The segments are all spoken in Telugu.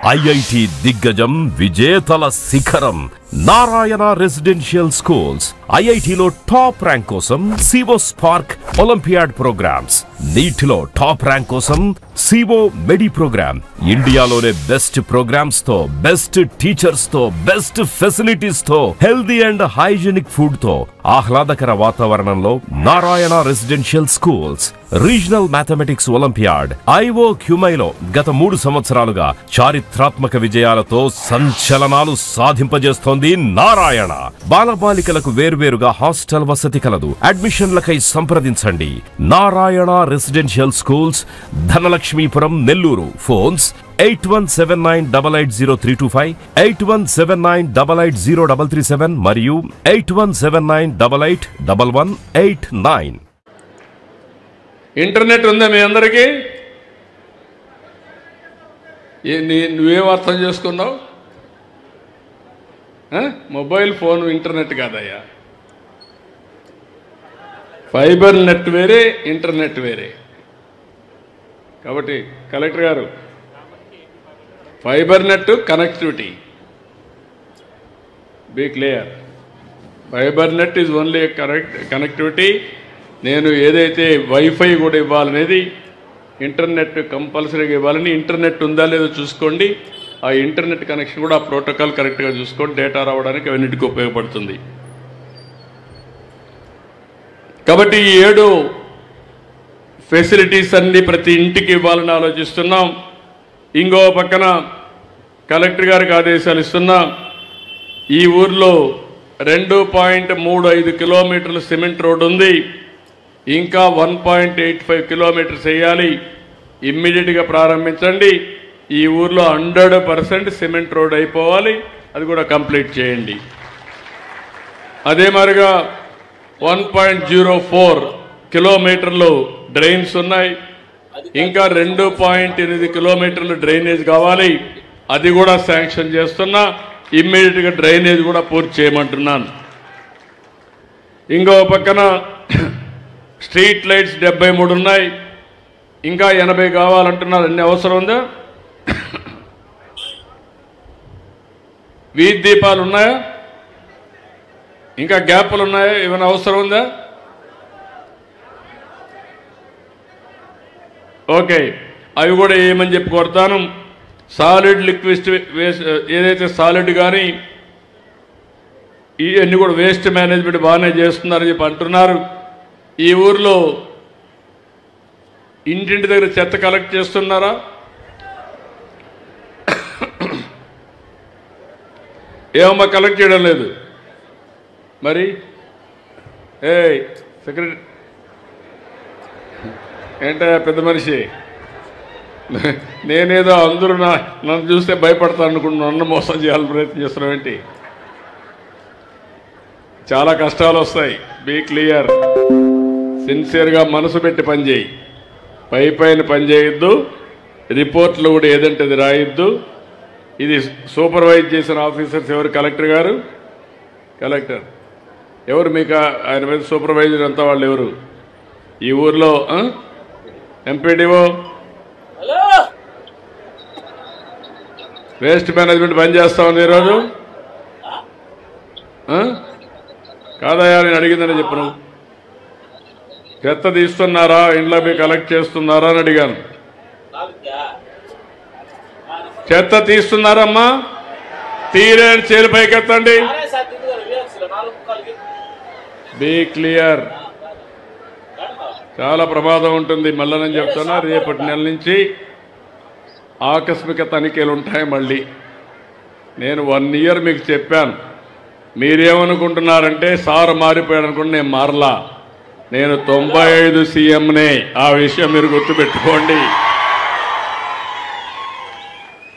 ఐఐటి దిగ్గజం విజేతల శిఖరం నారాయణ రెసిడెన్షియల్ స్కూల్స్. ఐఐటిలో టాప్ ర్యాంక్ కోసం సివో స్పార్క్ ఒలింపియాడ్ ప్రోగ్రామ్స్, నీటిలో టాప్ ర్యాంక్ కోసం సివో మెడి ప్రోగ్రామ్. ఇండియాలోనే బెస్ట్ ప్రోగ్రామ్స్ తో, బెస్ట్ టీచర్స్ తో, బెస్ట్ ఫెసిలిటీస్ తో, హెల్దీ అండ్ హైజీనిక్ ఫుడ్ తో, ఆహ్లాదకర వాతావరణంలో Narayana residential schools. Regional mathematics olympiad ఐఓ క్యూమైలో గత 3 సంవత్సరాలుగా చారిత్రాత్మక విజయాలతో సంచలనాలు సాధింపజేస్తోంది నారాయణ. బాలబాలికలకు వేర్వేరుగా హాస్టల్ వసతి కలదు. అడ్మిషన్లకై సంప్రదించండి. Narayana residential schools, Dhanalakshmipuram, Nellore. Phones 8179880325, 8179880337 మరియు 8179881189. ఇంటర్నెట్ ఉందా మీ అందరికీ? నువ్వేం అర్థం చేసుకున్నావు? మొబైల్ ఫోన్ ఇంటర్నెట్ కాదయ్యా. ఫైబర్ నెట్ వేరే, ఇంటర్నెట్ వేరే. కాబట్టి కలెక్టర్ గారు, fibre net connectivity, be clear. Fibre net is only connectivity. నేను ఏదైతే వైఫై కూడా ఇవ్వాలనేది, ఇంటర్నెట్ కంపల్సరీగా ఇవ్వాలని, ఇంటర్నెట్ ఉందా లేదో చూసుకోండి. ఆ ఇంటర్నెట్ కనెక్షన్ కూడా ఆ ప్రోటోకాల్ కరెక్ట్గా చూసుకోండి. డేటా రావడానికి అవన్నిటికీ ఉపయోగపడుతుంది. కాబట్టి ఈ 7 ఫెసిలిటీస్ అన్ని ప్రతి ఇంటికి ఇవ్వాలని ఆలోచిస్తున్నాం. ఇంకో పక్కన కలెక్టర్ గారికి ఆదేశాలు ఇస్తున్నాం. ఈ ఊర్లో 2.35 కిలోమీటర్లు సిమెంట్ రోడ్ ఉంది. ఇంకా 1.85 కిలోమీటర్స్ వేయాలి. ఇమ్మీడియట్గా ప్రారంభించండి. ఈ ఊర్లో 100% సిమెంట్ రోడ్ అయిపోవాలి. అది కూడా కంప్లీట్ చేయండి. అదే మరిగా 1.04 కిలోమీటర్లు డ్రైన్స్ ఉన్నాయి. ఇంకా 2.8 కిలోమీటర్లు డ్రైనేజ్ కావాలి. అది కూడా శాంక్షన్ చేస్తున్నా. ఇమ్మీడియట్గా డ్రైనేజ్ కూడా పూర్తి చేయమంటున్నాను. ఇంకో పక్కన స్ట్రీట్ లైట్స్ 73 ఉన్నాయి. ఇంకా 80 కావాలంటున్నారు. అన్ని అవసరం ఉందా? వీధి దీపాలు ఉన్నాయా? ఇంకా గ్యాప్లు ఉన్నాయా? ఏమైనా అవసరం ఉందా? ఓకే, అవి కూడా ఏమని చెప్పి కోరుతాను. సాలిడ్ లిక్విడ్ వేస్ట్, ఏదైతే సాలిడ్ కానీ ఇవన్నీ కూడా వేస్ట్ మేనేజ్మెంట్ బాగానే చేస్తున్నారని చెప్పి అంటున్నారు. ఈ ఊర్లో ఇంటింటి దగ్గర చెత్త కలెక్ట్ చేస్తున్నారా? ఏమమ్మా కలెక్ట్ చేయడం లేదు? మరి సెక్రటరీ ఏంటయ్యా పెద్ద మనిషి, నేనేదో అందరూ నన్ను చూస్తే భయపడతాను అనుకుంటున్నాను. నన్ను మోసం చేయాలని ప్రయత్నం చేస్తున్నాం ఏంటి? చాలా కష్టాలు వస్తాయి. Be clear. సిన్సియర్గా మనసు పెట్టి పనిచేయి. పైన పని చేయొద్దు. రిపోర్ట్లు కూడా ఏదంటే అది రాయొద్దు. ఇది సూపర్వైజ్ చేసిన ఆఫీసర్స్ ఎవరు? కలెక్టర్ గారు. కలెక్టర్ ఎవరు? మీకు ఆయన మీద సూపర్వైజర్ అంతా వాళ్ళు ఎవరు? ఈ ఊర్లో ఎంపీడీఓ, వేస్ట్ మేనేజ్మెంట్ పని చేస్తా ఉంది ఈరోజు. కాదయా, నేను అడిగిందని చెప్పను. చెత్త తీస్తున్నారా? ఇంట్లో మీరు కలెక్ట్ చేస్తున్నారా అని అడిగాను. చెత్త తీస్తున్నారమ్మా? తీరేని చేలు పైకెత్తండి. Be clear. చాలా ప్రమాదం ఉంటుంది. మళ్ళీ చెప్తున్నా, రేపటి నెల నుంచి ఆకస్మిక తనిఖీలు ఉంటాయి. మళ్ళీ నేను 1 ఇయర్ మీకు చెప్పాను. మీరేమనుకుంటున్నారంటే సార్ మారిపోయాడు అనుకుంటే నేను మారలా. నేను 95 సీఎంనే. ఆ విషయం మీరు గుర్తుపెట్టుకోండి.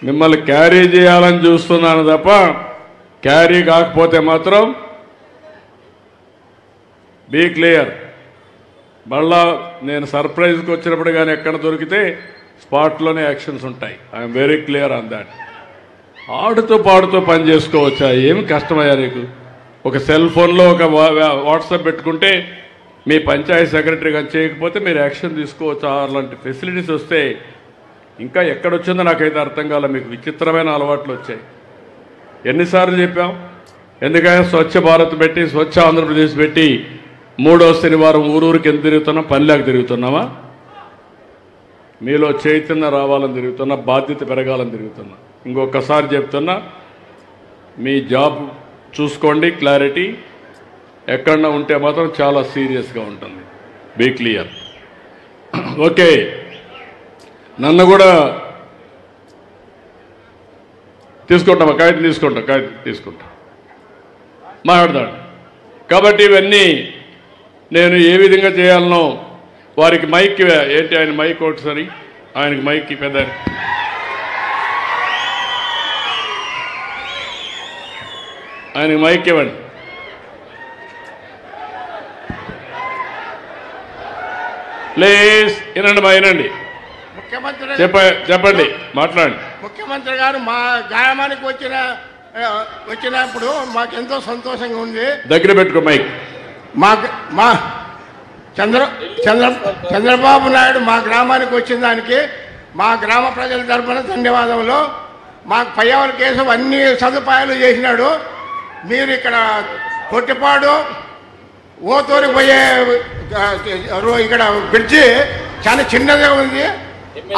మిమ్మల్ని క్యారీ చేయాలని చూస్తున్నాను తప్ప క్యారీ కాకపోతే మాత్రం బీ క్లియర్. మళ్ళా నేను సర్ప్రైజ్కి వచ్చినప్పుడు కానీ ఎక్కడ దొరికితే స్పాట్లోనే యాక్షన్స్ ఉంటాయి. I'm very clear on that. ఆడుతూ పాడుతూ పని చేసుకోవచ్చా? ఏమి కష్టమయ్యా నీకు? ఒక సెల్ ఫోన్లో ఒక వాట్సాప్ పెట్టుకుంటే మీ పంచాయతీ సెక్రటరీ కానీ చేయకపోతే మీరు యాక్షన్ తీసుకోవచ్చు. అలాంటి ఫెసిలిటీస్ వస్తే ఇంకా ఎక్కడొచ్చిందో నాకైతే అర్థం కాలే. మీకు విచిత్రమైన అలవాట్లు వచ్చాయి. ఎన్నిసార్లు చెప్పాం? ఎందుకంటే స్వచ్ఛ భారత్ పెట్టి, స్వచ్ఛ ఆంధ్రప్రదేశ్ పెట్టి 3వ శనివారం ఊరూరికి ఎందుకు తిరుగుతున్నాం? పనిలేక తిరుగుతున్నామా? మీలో చైతన్యం రావాలని తిరుగుతున్నా, బాధ్యత పెరగాలని తిరుగుతున్నా. ఇంకొకసారి చెప్తున్నా, మీ జాబ్ చూసుకోండి, క్లారిటీ. ఎక్కడన్నా ఉంటే మాత్రం చాలా సీరియస్గా ఉంటుంది. Be clear. ఓకే, నన్ను కూడా తీసుకుంటామా? కాగితం తీసుకుంటా మాట్లాడతాడు. కాబట్టి ఇవన్నీ నేను ఏ విధంగా చేయాలనో వారికి మైక్ ఏంటి, ఆయన మైక్ ఒకటిసారి ఆయనకి మైక్ పెద్ద ఆయనకి మైక్ ఇవ్వండి. ప్లీజ్ వినండి. ముఖ్యమంత్రి చెప్పండి, మాట్లాడండి. ముఖ్యమంత్రి గారు మా గ్రామానికి వచ్చినప్పుడు మాకు ఎంతో సంతోషంగా ఉంది. దగ్గర పెట్టుకో మైక్. మా చంద్రబాబు నాయుడు మా గ్రామానికి వచ్చిన దానికి మా గ్రామ ప్రజల తరఫున ధన్యవాదములు. మాకు పయ్యావల కేసు అన్ని సదుపాయాలు చేసినాడు. మీరు ఇక్కడ కొట్టిపాడు ఓతూరి పోయే ఇక్కడ బ్రిడ్జి చాలా చిన్నదే ఉంది.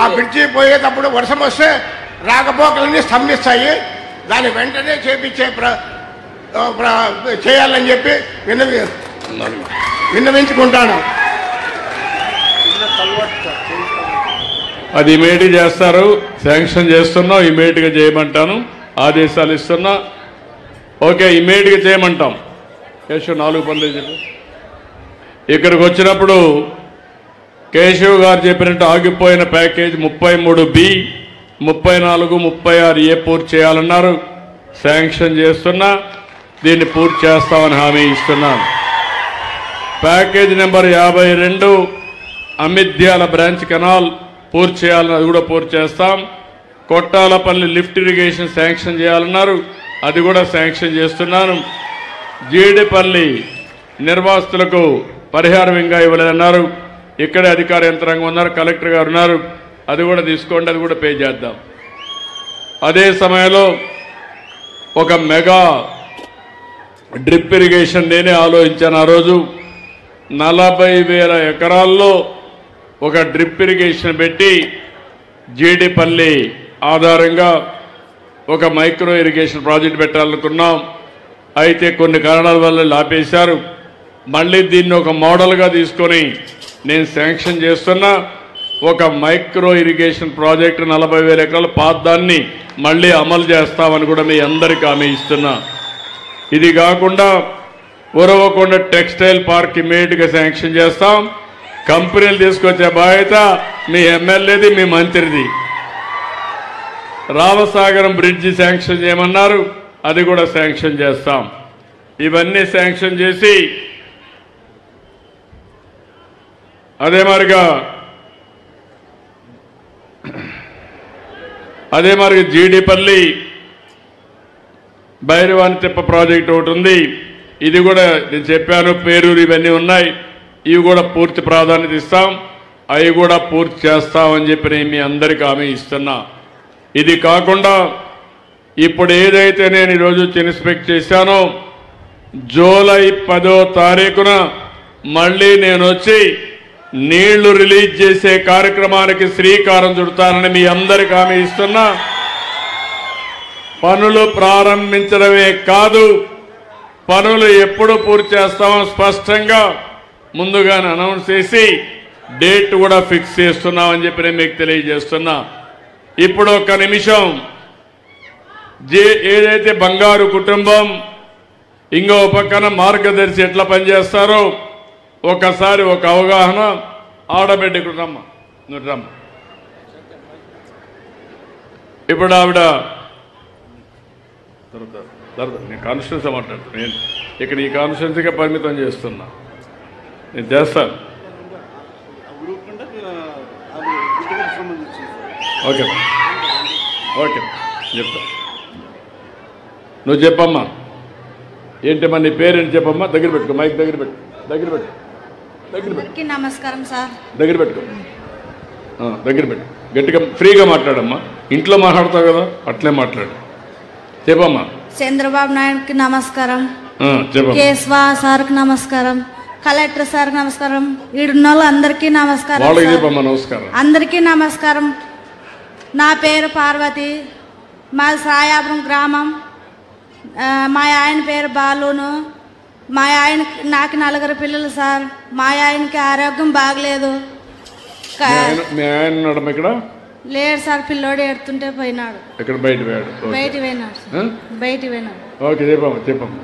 ఆ బ్రిడ్జి పోయేటప్పుడు వర్షం వస్తే రాకపోకలన్నీ స్తంభిస్తాయి. దాన్ని వెంటనే చేయాలని చెప్పి విన్నవించుకుంటాను. అది ఇమీడియట్గా చేస్తారు. శాంక్షన్ చేస్తున్నాం, ఇమీడియట్గా చేయమంటాను, ఆదేశాలు ఇస్తున్నా. ఓకే, ఇమీడియట్గా చేయమంటాం. కేశవ్ 4 పనులు చెప్పు. ఇక్కడికి వచ్చినప్పుడు కేశవ్ గారు చెప్పినట్టు ఆగిపోయిన ప్యాకేజ్ 33B, 34, 36A పూర్తి చేయాలన్నారు. శాంక్షన్ చేస్తున్నా, దీన్ని పూర్తి చేస్తామని హామీ ఇస్తున్నాను. ప్యాకేజ్ నెంబర్ 52 అమిద్యాల బ్రాంచ్ కెనాల్ పూర్తి చేయాలని, అది కూడా పూర్తి చేస్తాం. కొట్టాలపల్లి లిఫ్ట్ ఇరిగేషన్ శాంక్షన్ చేయాలన్నారు, అది కూడా శాంక్షన్ చేస్తున్నాను. జీడిపల్లి నిర్వాసితులకు పరిహారం ఇంకా ఇవ్వలేదన్నారు. ఇక్కడే అధికార యంత్రాంగం ఉన్నారు, కలెక్టర్ గారు ఉన్నారు, అది కూడా తీసుకోండి, అది కూడా పే చేద్దాం. అదే సమయంలో ఒక మెగా డ్రిప్ ఇరిగేషన్ నేనే ఆలోచించాను. ఆ రోజు 40,000 ఎకరాల్లో ఒక డ్రిప్ ఇరిగేషన్ పెట్టి జీడిపల్లి ఆధారంగా ఒక మైక్రో ఇరిగేషన్ ప్రాజెక్ట్ పెట్టాలనుకున్నాం. అయితే కొన్ని కారణాల వల్ల ఆపేశారు. మళ్ళీ దీన్ని ఒక మోడల్గా తీసుకొని నేను శాంక్షన్ చేస్తున్నా. ఒక మైక్రో ఇరిగేషన్ ప్రాజెక్టు 40,000 ఎకరాల పాదాన్ని మళ్ళీ అమలు చేస్తామని కూడా మీ అందరికీ హామీ ఇస్తున్నా. ఇది కాకుండా ఉరవకొండ టెక్స్టైల్ పార్క్ ఇమీడియట్గా శాంక్షన్ చేస్తాం. కంపెనీలు తీసుకొచ్చే బాధ్యత మీ ఎమ్మెల్యేది, మీ మంత్రిది. రామసాగరం బ్రిడ్జి శాంక్షన్ చేయమన్నారు, అది కూడా శాంక్షన్ చేస్తాం. ఇవన్నీ శాంక్షన్ చేసి అదే మరి జీడిపల్లి భైరవాని తిప్ప ప్రాజెక్ట్ ఒకటి ఉంది, ఇది కూడా నేను చెప్పాను. పేరూరు ఇవన్నీ ఉన్నాయి, ఇవి కూడా పూర్తి ప్రాధాన్యత ఇస్తాం, అవి కూడా పూర్తి చేస్తామని చెప్పి నేను మీ అందరికీ హామీ ఇస్తున్నా. ఇది కాకుండా ఇప్పుడు ఏదైతే నేను ఈరోజు ఇన్స్పెక్ట్ చేశానో, జూలై 10వ తారీఖున మళ్ళీ నేను వచ్చి నీళ్లు రిలీజ్ చేసే కార్యక్రమానికి శ్రీకారం చుడతానని మీ అందరికీ హామీ ఇస్తున్నా. పనులు ప్రారంభించడమే కాదు, పనులు ఎప్పుడు పూర్తి చేస్తామో స్పష్టంగా ముందుగానే అనౌన్స్ చేసి డేట్ కూడా ఫిక్స్ చేస్తున్నామని చెప్పి నేను మీకు తెలియజేస్తున్నా. ఇప్పుడు ఒక్క నిమిషం, ఏదైతే బంగారు కుటుంబం ఇంకో పక్కన మార్గదర్శి ఎట్లా పనిచేస్తారో ఒకసారి ఒక అవగాహన. ఆడబిడ్డకు రమ్మ, నువ్వు రమ్మ. ఇప్పుడు ఆవిడ నేను కాన్స్టిట్యూన్సీ మాట్లాడుతాను. నేను ఇక్కడ ఈ కాన్స్టిట్యూన్సీగా పరిమితం చేస్తున్నా, నేను చేస్తాను. ఓకే ఓకే చెప్తా. నువ్వు చెప్పమ్మా, ఏంటమ్మా నీ పేరేంటి చెప్పమ్మా. దగ్గర పెట్టుకో, మైక్ దగ్గర పెట్టు, దగ్గర పెట్టు, దగ్గర పెట్టు. నమస్కారం సార్. దగ్గర పెట్టుకో, దగ్గర పెట్టు. గట్టిగా ఫ్రీగా మాట్లాడమ్మా. ఇంట్లో మాట్లాడతావు కదా, అట్లే మాట్లాడు. చెప్పమ్మా. చంద్రబాబు నాయుడుకి నమస్కారం, చెప్పమ్మా. కేశవ సార్కి నమస్కారం, కలెక్టర్ సార్కి నమస్కారం, ఈడున్న వాళ్ళు అందరికీ నమస్కారం. వాళ్ళకి చెప్పమ్మా నమస్కారం. అందరికీ నమస్కారం. నా పేరు పార్వతి, మాది సాయాపురం గ్రామం. మా ఆయన పేరు బాలును. మా ఆయన నాకు 4 పిల్లలు సార్. మా ఆయనకి ఆరోగ్యం బాగలేదు. మీ ఆయన ఉన్నాడు ఇక్కడ? లేడు సార్, పిల్లోడు ఎడుతుంటే పోయినాడు. ఇక్కడ బయట పోయాడు. బయట పోయినాడు. ఓకే చెప్పమ్మా.